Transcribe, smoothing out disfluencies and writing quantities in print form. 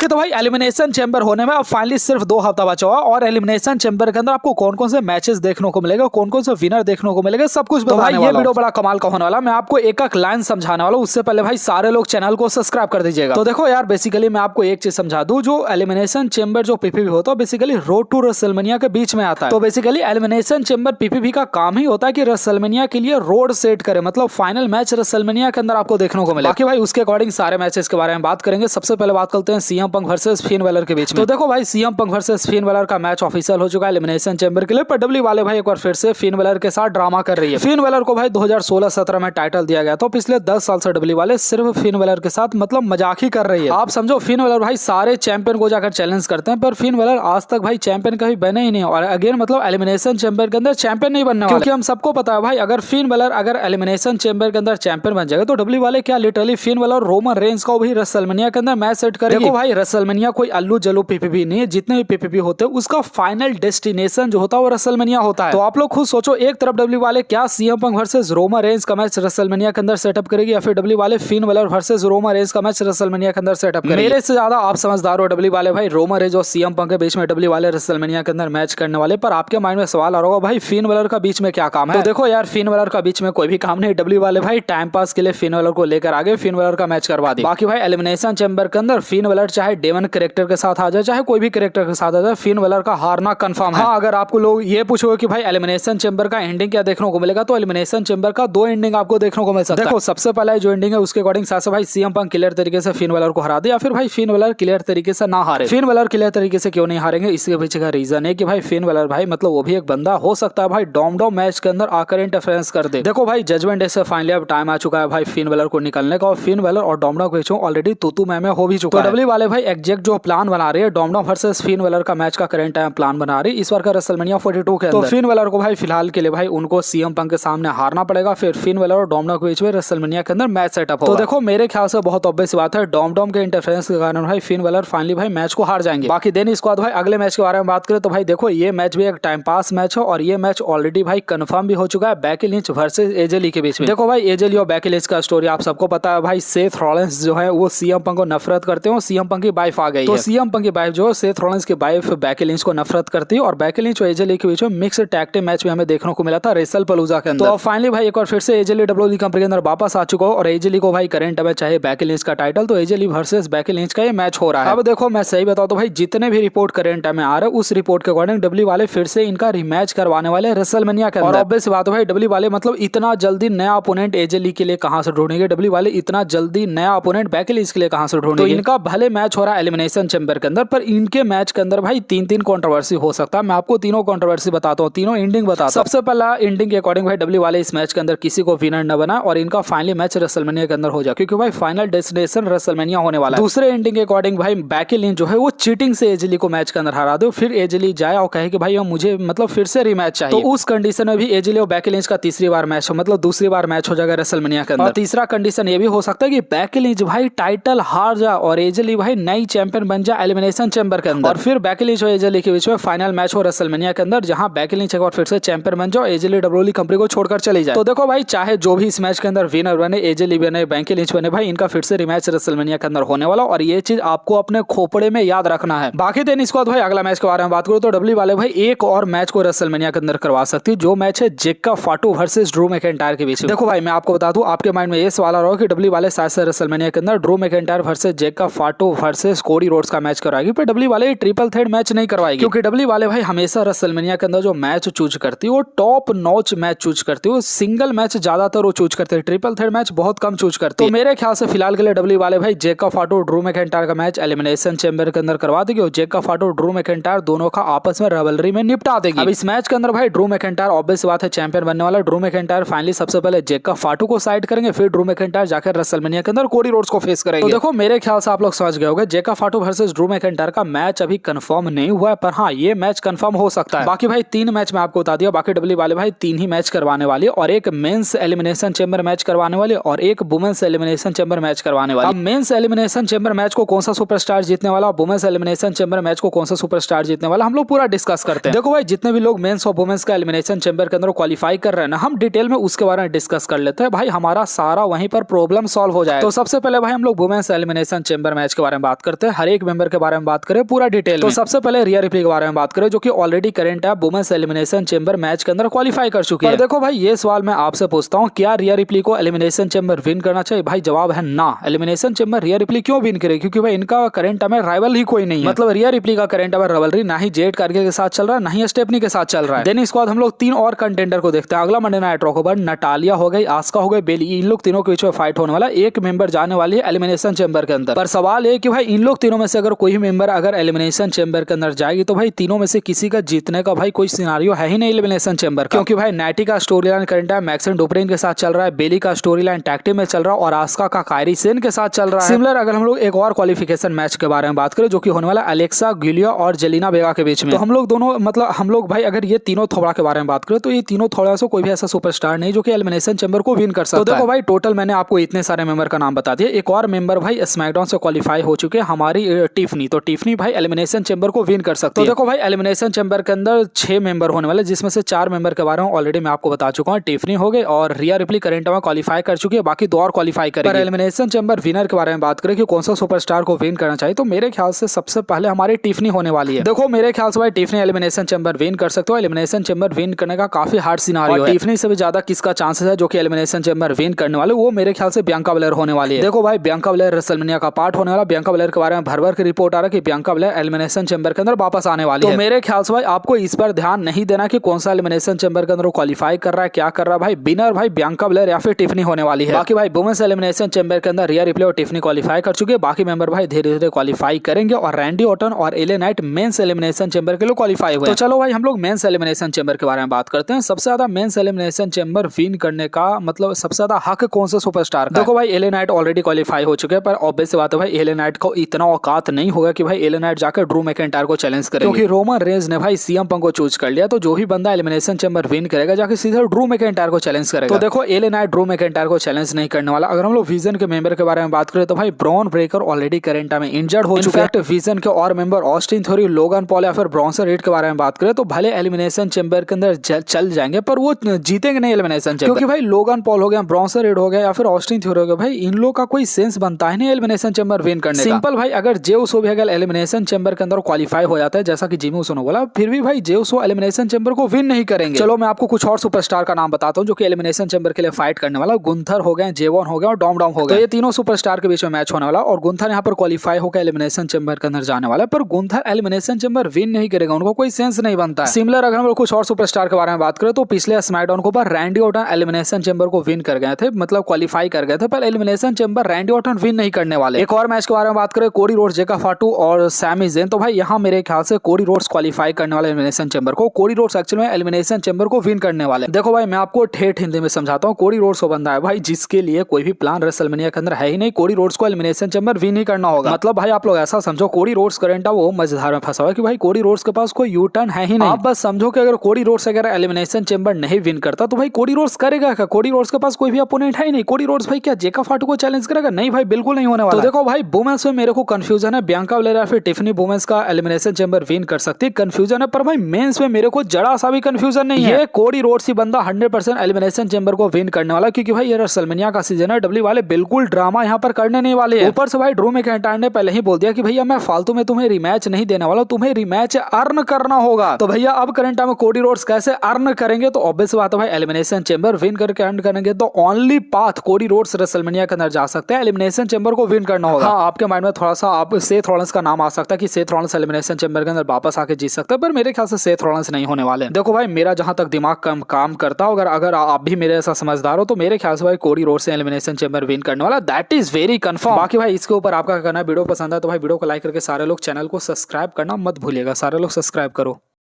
Okay तो भाई elimination chamber होने में अब फाइनली सिर्फ 2 हफ्ता बचा हुआ और एलिमिनेशन चैम्बर के अंदर आपको कौन कौन से मैचेस देखने को मिलेगा, कौन कौन से विनर देखने को मिलेगा, सब कुछ बताने वाला। ये वीडियो बड़ा कमाल का होने वाला, मैं आपको एक एक लाइन समझाने वाला हूं। उससे पहले भाई सारे लोग चैनल को सब्सक्राइब कर दीजिएगा। तो देखो यार, बेसिकली मैं आपको एक चीज समझा दूं, जो एलिमिनेशन चैम्बर जो पीपीवी होता है बेसिकली रोड टू रेसलमेनिया के बीच में आता है। तो बेसिकली एलिमिनेशन चैम्बर पीपीवी का काम ही होता है कि रेसलमेनिया के लिए रोड सेट करे, मतलब फाइनल मैच रेसलमेनिया के अंदर आपको देखने को मिलेगा। बाकी भाई उसके अकॉर्डिंग सारे मैचेस के बारे में बात करेंगे। सबसे पहले बात करते हैं CM Punk versus Finn Balor के बीच में। तो देखो भाई, CM Punk versus Finn Balor का मैच ऑफिशियल हो चुका है एलिमिनेशन चैम्बर के लिए, पर डब्ल्यू वाले भाई एक बार फिर से फिन बैलर के साथ ड्रामा कर रही है। फिन बैलर को भाई 2016-17 में टाइटल दिया गया, तो पिछले 10 साल से डब्ल्यू वाले सिर्फ फिन बैलर के साथ मतलब मजाक ही कर रही है। आप समझो, फिन बैलर भाई सारे चैंपियन को जाकर चैलेंज करते हैं, पर फिन बैलर आज तक भाई चैंपियन कभी बने ही नहीं, और अगेन मतलब एलिमिनेशन चैम्बर के अंदर चैंपियन नहीं बनने वाले। क्योंकि हम सबको पता है भाई, अगर फिन बैलर अगर एलिमिनेशन चैम्बर के अंदर चैंपियन बन जाएगा तो डब्ल्यू वाले क्या लिटरली फिन बैलर और रोमन रेंज को भी रेसलमेनिया के अंदर मैच सेट करेंगे। देखो भाई, रेसलमेनिया कोई अल्लू जल्लू पीपीपी नहीं है, जितने भी पीपीपी होते हैं उसका फाइनल डेस्टिनेशन जो होता है वो रेसलमेनिया होता है। तो आप लोग खुद सोचो, एक तरफ डब्ल्यू वाले क्या CM Punk versus Roman Reigns का मैच रेसलमेनिया के अंदर सेटअप करेगी, या फिर डब्ल्यू वाले Finn Balor versus Roman Reigns का मैच रेसलमेनिया के अंदर सेटअप करेगी। मेरे से ज्यादा आप समझदार हो डब्ल्यू वाले भाई, रोमन रेंज और सीएम पंक के बीच में डब्ल्यू वाले रेसलमेनिया के अंदर मैच करने वाले। पर आपके माइंड में सवाल आ रहा होगा, भाई फिन बैलर का बीच में क्या काम है? तो देखो यार, फिन बैलर का बीच में कोई भी काम नहीं। डब्ल्यू वाले भाई टाइम पास के लिए फिन बैलर को लेकर आगे फिन बैलर का मैच करवा दी। बाकी भाई एलिमिनेशन चैम्बर के अंदर फिन बैलर चाहे डेमन कैरेक्टर के साथ आ जाए, चाहे कोई भी कैरेक्टर के साथ आ जाए, फिन बैलर का हारना कंफर्म है। हाँ, अगर आपको लोग ये पूछोगे कि भाई एलिमिनेशन चैम्बर का एंडिंग क्या देखने को मिलेगा, तो एलिमिनेशन चैम्बर का 2 एंडिंग आपको देखने को मिल सकता है। देखो, सबसे पहला जो एंडिंग है उसके अकॉर्डिंग साथ भाई सीएम पंक क्लियर तरीके से फिन बैलर को हरा दे, या फिर भाई फिन बैलर क्लियर तरीके से ना हारे। फिन बैलर क्लियर तरीके से क्यों नहीं हारेंगे, इसके पीछे का रीजन है कि भाई फिन बैलर भाई मतलब वो भी एक बंदा हो सकता है भाई डोम मैच के अंदर आकर इंटरफेरेंस कर दे। देखो भाई, जजमेंट डे से फाइनली अब टाइम आ चुका है भाई फिन बैलर को निकलने का, और फिन बैलर और डोमडो के बीच ऑलरेडी तू मैं हो भी चुका है। डब्ल्यू वाले भाई एग्जैक्ट जो प्लान बना रहे हैं डोमडो वर्सेस फिन बैलर का मैच का करंट टाइम प्लान बना रही है इस बार का रेसलमेनिया 42 के अंदर। तो फिन बैलर को भाई फिलहाल के लिए भाई उनको सीएम पंक के सामने हारना पड़ेगा, फिर फिन बैलर और डोमडो के बीच में रेसलमेनिया के अंदर मैच सेटअप होगा। तो देखो, मेरे ख्याल से बहुत ऑब्वियस बात है, डोम के इंटरफेरेंस के कारण भाई फिन बैलर फाइनली भाई मैच को हार जाएंगे। बाकी देन इसके बाद भाई अगले मैच के बारे में बात करें तो भाई देखो, ये मैच भी एक टाइम पास मैच है, और ये मैच ऑलरेडी भाई कंफर्म भी हो चुका है बेकी लिंच वर्सेस एजे ली के बीच में। देखो भाई, एजे ली और बेकी लिंच का स्टोरी आप सबको पता है भाई। सेथ रॉलिंस जो है वो सीएम पंक को नफरत करते हैं, सीएम पंक की वाइफ आ गई है। तो सीएम पंक की वाइफ जो सेथ रॉलिंस की वाइफ बेकी लिंच को नफरत करती है, और बेकी लिंच और एजे ली के बीच में मिक्स्ड टैग टीम मैच में हमें देखने को मिला था रेसलपलूजा के अंदर। तो फाइनली भाई एक बार फिर से एजे ली डब्ल्यूडब्ल्यूई कंपनी के अंदर वापस आ चुका है, और एजे ली को भाई करंट में चाहे बेकी लिंच का टाइटल, तो एजे ली वर्सेस बेकी लिंच का ये मैच हो रहा है। अब देखो, मैं सही बताऊं तो भाई जितने भी रिपोर्ट करंट में आ रहे हैं उस रिपोर्ट के अकॉर्डिंग डब्ल्यू वाले फिर से इनका रिमैच करवाने वाले रेसलमेनिया के अंदर। और ऑब्वियस बात है भाई, डब्ल्यू वाले मतलब इतना जल्दी नया अपोनेंट एजे ली के लिए कहां से ढूंढेंगे, डब्ल्यू वाले इतना जल्दी नया अपोनेंट बेकी लिंच के लिए कहां से ढूंढेंगे। तो इनका भले मैच हो रहा है एलिमिनेशन चैम्बर के अंदर, पर इनके मैच के अंदर भाई 3 कंट्रोवर्सी हो सकता है। मैं आपको तीनों कंट्रोवर्सी बताता हूँ, तीनों एंडिंग बताता हूँ। सबसे पहला एंडिंग के अकॉर्डिंग भाई डब्ल्यू वाले इस मैच के अंदर किसी को विनर न बना, और इनका फाइनली मैच रेसलमेनिया के अंदर हो जाए, क्योंकि भाई फाइनल डेस्टिनेशन रेसलमेनिया होने वाला है। दूसरे एंडिंग के अकॉर्डिंग भाई बेकी लिंच जो है वो चीटिंग से एजे ली को मैच के अंदर हरा दो, फिर एजे ली जाए और कहे कि भाई मुझे मतलब फिर से रीमैच चाहिए। तो उस कंडीशन में भी एजे ली और बेकी लिंच का तीसरी बार मैच हो, मतलब दूसरी बार मैच हो जाएगा रेसलमेनिया के अंदर। और तीसरा कंडीशन ये भी हो सकता है कि बेकी लिंच भाई टाइटल हार जाए और एजे ली भाई नई चैंपियन बन जाए एलिमिनेशन चैम्बर के अंदर, और फिर बेकी लिंच और एजे ली के बीच में फाइनल मैच हो रेसलमेनिया के अंदर, जहां बेकी लिंच एक बार फिर से चैंपियन बन जाए, एजे ली डब्ल्यूडब्ल्यूई कंपनी को छोड़कर चली जाए। तो देखो भाई, चाहे जो भी इस मैच के अंदर विनर बने, एजे ली बने, बेकी लिंच बने, भाई इनका फिर से रिमैच रेसलमेनिया के अंदर होने वाला, और ये चीज आपको अपने खोपड़े में याद रखना है। बाकी दिन इसके बाद भाई अगला मैच के बारे में बात करूं तो डब्ल्यू वाले भाई एक और मैच को रेसलमेनिया के अंदर करवा सकती है, जो मैच है जेक्का फाटू वर्सेस ड्रू मैकिंटायर के बीच में। देखो भाई, मैं आपको बता दूं, आपके माइंड में ये सवाल आ रहा हो कि डब्ल्यू वाले शायद से रेसलमेनिया के अंदर Drew McIntyre versus जेक्का फाटू versus Cody Rhodes का मैच कराएगी, पर डब्ल्यू वाले ट्रिपल थ्रेट मैच नहीं करवाएगी, क्योंकि डब्ल्यू वाले भाई हमेशा रेसलमेनिया के अंदर जो मैच चूज करती है वो टॉप नॉच मैच चूज करती है, सिंगल मैच ज्यादातर वो चूज करते हैं, ट्रिपल थ्रेट मैच बहुत कम चूज करते हैं। तो मेरे ख्याल से फिलहाल के लिए डब्ल्यू वाले भाई जेक्का फाटू ड्रू मैकिंटायर का मैच एलिमिनेशन चैम्बर के अंदर करवा देगी, और जेक्का फाटू ड्रू मैकिंटायर दोनों का आपस में रिवलरी में निपटा देगी। अब इस मैच के अंदर भाई ड्रू मैकिंटायर ऑब्वियस बात है चैंपियन बनने वाला। ड्रू मैकिंटायर फाइनली सबसे पहले जेक्का फाटू को साइड करेंगे, फिर ड्रू मैकिंटायर जाकर रेसलमेनिया के अंदर कोडी रोड्स को फेस करेंगे। तो देखो, मेरे ख्याल से आप लोग समझ गए होंगे, जेक्का फाटू वर्सेस ड्रू मैकिंटायर का मैच अभी कंफर्म नहीं हुआ है, पर हाँ ये मैच कंफर्म हो सकता है। बाकी भाई 3 मैच मैं आपको बता दिया, बाकी डब्ल्यू वाले भाई 3 ही मैच करवाने वाली है, और एक मेंस एलिमिनेशन चैम्बर मैच करवाने वाली, और एक वुमेन्स एलिमिनेशन चैम्बर मैच करवाने वाली। अब मेंस एलिमिनेशन चैम्बर मैच को कौन सा सुपरस्टार जीतने वाला, वुमेन्स एलिमिनेशन चैम्बर मैच को कौन सा सुपरस्टार जीतने वाला, हम लोग पूरा डिस्कस करते हैं। देखो भाई, जितने भी लोग मेंस और वुमेन्स का एलिमिनेशन चैम्बर के अंदर क्वालिफाई कर रहे हैं ना, हम डिटेल में उसके बारे में डिस्कस कर लेते हैं भाई, हमारा सारा वहीं पर प्रॉब्लम सॉल्व हो जाए। तो सबसे पहले भाई हम लोग वुमेन्स एलिमिनेशन चैम्बर मैच के बारे में बात करते हैं, हर एक मेंबर के बारे में बात करें पूरा डिटेल में। तो सबसे पहले रिया रिप्ली के बारे में बात करें, जो कि ऑलरेडी करंट है वुमेन्स एलिमिनेशन चैंबर मैच के अंदर क्वालिफाई कर चुकी है। देखो भाई, ये सवाल मैं आपसे पूछता हूँ, क्या रिया रिप्ली को एलिमिनेशन चैंबर विन करना चाहिए? भाई जवाब है ना। एलिमिनेशन चैंबर रिया रिप्ली क्यों विन करे? क्योंकि भाई इनका करंट में राइवल ही कोई नहीं है। मतलब रिया रिप्ली का करंट में राइवलरी ना ही जेड कारगिल के साथ चल रहा है, ना ही स्टेफनी के साथ चल रहा है। देन इसके बाद हम लोग 3 और कंटेंडर को देखते हैं। अगला मंडे नाइट रॉ पर नटालिया हो गई, आस्का हो गई, बेली, इन लोग तीनों के बीच में फाइट होने वाला। एक मेंबर जाने वाली है एलिमिनेशन चैंबर के अंदर। पर सवाल है कि भाई इन लोग तीनों में से अगर कोई मेंबर अगर एलिमिनेशन चैंबर के अंदर जाएगी तो भाई तीनों में से किसी का जीतने का भाई कोई सिनारियो है ही नहीं एलिमिनेशन चैंबर का। क्योंकि भाई नाइटी का स्टोरी लाइन करंट है मैक्सिम डुप्रेन के साथ चल रहा है, बेली का स्टोरी लाइन टैग टीम में चल रहा है और आस्का का कायरी सेन के साथ चल रहा है। सिमिलर अगर हम लोग एक और क्वालिफिकेशन मैच के बारे में बात करें, जो कि होने वाला अलेक्सा गिलिया और जेलिना वेगा के बीच में, तो हम लोग दोनों मतलब हम लोग भाई अगर ये तीनों थोड़ा के बारे में बात करें तो ये तीनों थोड़ा से कोई भी ऐसा सुपरस्टार नहीं जो कि एलिमिनेशन चैंबर को विन कर सकता है। तो देखो भाई, टोटल मैंने आपको इतने सारे मेंबर का नाम बता दिया। एक और मेंबर भाई स्मैकडाउन से क्वालिफाई हो चुके हैं, हमारी टिफनी। तो टिफनी भाई एलिमिनेशन चैंबर को विन कर सकती है। तो देखो भाई, एलिमिनेशन चैंबर के अंदर 6 मेंबर होने वाले, जिसमें से 4 मेंबर के बारे में ऑलरेडी मैं आपको बता चुका हूं। टिफनी हो गए और रिया रिप्ली करंट में क्वालिफाई कर चुकी है, बाकी 2 और क्वालिफाई करेंगे। एलिमिनेशन चैंबर विनर के बारे में बात करें कि कौन सा सुपरस्टार को विन करना चाहिए, तो मेरे ख्याल से सबसे पहले हमारी टिफनी होने वाली है। देखो मेरे ख्याल से भाई टिफनी एलिमिनेशन चैंबर विन कर सकते हो। एलिमिनेशन चैंबर विन करने का काफी हार्ड सिनारियो है। टिफनी से भी ज्यादा किसका चांसेस है जो कि एलिमिनेशन चैंबर विन करने वाले, वो मेरे ख्याल से बियांका बेलर होने वाली है। देखो भाई, बियांका बेलर रेसलमेनिया का पार्ट होने वाला। बियांका बेलर के बारे में भर की रिपोर्ट आ रहा है कि बियांका बेलर एलिमिनेशन चैंबर के अंदर वापस आने वाली है। तो मेरे ख्याल से भाई आपको इस पर ध्यान नहीं देना कि कौन सा एलिमिनेशन चैंबर के अंदर क्वालिफाई कर रहा है, क्या कर रहा है। भाई विनर भाई बियांका बेलर या फिर टिफनी होने वाली है। बाकी भाई वुमेन्स एलिमिनेशन चैंबर के अंदर रिया रिप्ली और टिफनी क्वालिफाई कर चुके हैं, बाकी मेंबर भाई धीरे धीरे क्वालिफाई करेंगे और रैंडी ऑर्टन और LA Knight mains elimination chamber के लिए क्वालिफाई हुए। तो चलो भाई हम लोग मेंस एलिमिनेशन चैंबर के बारे में बात करते हैं। सबसे ज्यादा मेंस एलिमिनेशन चैंबर विन करने का मतलब सबसे ज्यादा हक कौन से सुपरस्टार का? देखो भाई, एले नाइट ऑलरेडी क्वालिफाई हो चुके हैं, पर ऑब्वियस सी बात है भाई एले नाइट को इतना औकात नहीं होगा कि भाई एले नाइट जाकर ड्रू मैकिंटायर को चैलेंज करे, क्योंकि रोमन रेंज ने भाई सीएम पंक को चूज कर लिया। तो जो भी बंदा एलिमिनेशन चैंबर विन करेगा जाकर सीधे ड्रू मैकिंटायर को चैलेंज करेगा। तो देखो एले नाइट ड्रू मैकिंटायर को चैलेंज नहीं करने वाला। अगर हम लोग विजन के मेंबर के बारे में बात करें तो भाई ब्रॉन ब्रेकर ऑलरेडी करंट में इंजर्ड हो चुके हैं। विजन के और member Austin theory, Logan Paul या फिर ब्रॉन्सन रीड के बारे में बात करें तो भले एलिमिनेशन चैंबर के अंदर चल जाएंगे, पर वो जीतेंगे नहीं एलिमिनेशन चैंबर, क्योंकि भाई लोगन पॉल हो गया, ब्रॉन्सन रीड हो गया या फिर ऑस्टिन थ्योरी हो गया, भाई इन लोग का कोई सेंस बनता है नहीं एलिमिनेशन चैंबर विन करने का। सिंपल भाई, अगर जेउसो भी अगर एलिमिनेशन चैंबर के अंदर क्वालिफाई हो जाता है जैसा कि जिमी उसो ने बोला, फिर भी भाई जेउसो एलिमिनेशन चैंबर को विन नहीं करेंगे। चलो मैं आपको कुछ और सुपरस्टार का नाम बताता हूं जो कि एलिमिनेशन चैंबर के लिए फाइट करने वाला। गुंथर हो गए, जेवॉन हो गया और डॉम डॉम हो गया। तो ये तीनों सुपरस्टार के बीच में मैच होने वाला और गुंथर यहाँ पर क्वालिफाई होकर एलिमिनेशन चैंबर के अंदर जाने वाला है, पर गुंथर एलिमिनेशन चैंबर विन नहीं करेगा, उनको कोई सेंस नहीं बनता है। सिमिलर अगर हम लोग कुछ और सुपरस्टार के बारे में बात करें तो पिछले स्मैकडाउन के ऊपर रैंडी ऑर्टन एलिमिनेशन चैंबर को विन कर गए थे, मतलब क्वालिफाई कर गए थे, पर elimination chamber Randy Orton win नहीं करने वाले। एक और मैच के बारे में बात करें, कोडी रोड्स, जेका फाटू और सैमी ज़ेन, तो भाई यहाँ मेरे ख्याल से कोडी रोड्स क्वालिफाई करने वाले एलिमिनेशन चैंबर को। कोडी रोड्स एक्चुअली में एलिमिनेशन चैंबर को विन करने वाले। देखो भाई, मैं आपको ठेठ हिंदी में समझाता हूँ। कोडी रोड्स वो बंदा है भाई जिसके लिए कोई भी प्लान रेसलमेनिया के अंदर है ही नहीं। कोडी रोड्स को एलिमिनेशन चैंबर विन ही करना होगा। मतलब भाई आप लोग ऐसा समझो, कोडी रोड्स करंट वो मजेदार में फंसा हुआ है कि भाई कोडी रोड्स के पास कोई यू टर्न है ही नहीं। आप बस समझो कि अगर कोडी रोड्स अगर एलिमिनेशन चैंबर नहीं विन करता तो भाई कोडी रोड्स करेगा क्या? कोडी रोड्स के पास कोई भी अपोनेंट है ही नहीं। कोडी रोड्स भाई क्या जेका फाटू को चैलेंज करेगा? नहीं भाई, बिल्कुल नहीं होने वाला। तो देखो भाई, वुमेन्स में मेरे को कंफ्यूजन है, बियांका बेलर या फिर टिफनी वुमेन्स का एलिमिनेशन चैंबर विन कर सकती है, कंफ्यूजन है। पर भाई मेंस में मेरे को जरा सा भी कंफ्यूजन नहीं है। ये कोडी रोड्स ही बंदा 100% एलिमिनेशन चैंबर को विन करने वाला, क्योंकि भाई ये रेसलमेनिया का सीजन है, डब्ल्यू वाले बिल्कुल ड्रामा यहाँ पर करने नहीं वाले हैं। ऊपर से भाई ड्रू मैकिंटायर ने पहले ही बोल दिया कि भैया मैं फालतू में तुम्हें रिमैच नहीं देने वाला, तुम्हें रिमैच अर्न करना होगा। तो भैया अब करंट में कोडी रोड्स कैसे अर्न करेंगे? तो ऑब्वियस बात है भाई, एलिमिनेशन चैंबर विन करके अर्न करेंगे। तो only path Cody Rhodes WrestleMania के अंदर जा सकते हैं, एलिमिनेशन चैंबर को विन करना होगा। हाँ, आपके माइंड में थोड़ा सा आप सेथ रॉलिंस का नाम आ सकता है कि सेथ रॉलिंस एलिमिनेशन चैंबर के अंदर वापस आके जीत सकते हैं, पर मेरे ख्याल से सेथ रॉलिंस नहीं होने वाले। देखो भाई, मेरा जहां तक दिमाग काम करता हो, अगर आप भी मेरे ऐसा समझदार हो, तो मेरे ख्याल से भाई कोडी रोड्स से एलिमिनेशन चैंबर विन करने वाला, दैट इज वेरी कंफर्म। बाकी भाई इसके ऊपर आपका क्या कहना है? वीडियो पसंद है तो भाई वीडियो को लाइक करके सारे लोग चैनल को सब्सक्राइब करना मत भूलिएगा। सारे लोग सब्सक्राइब करो।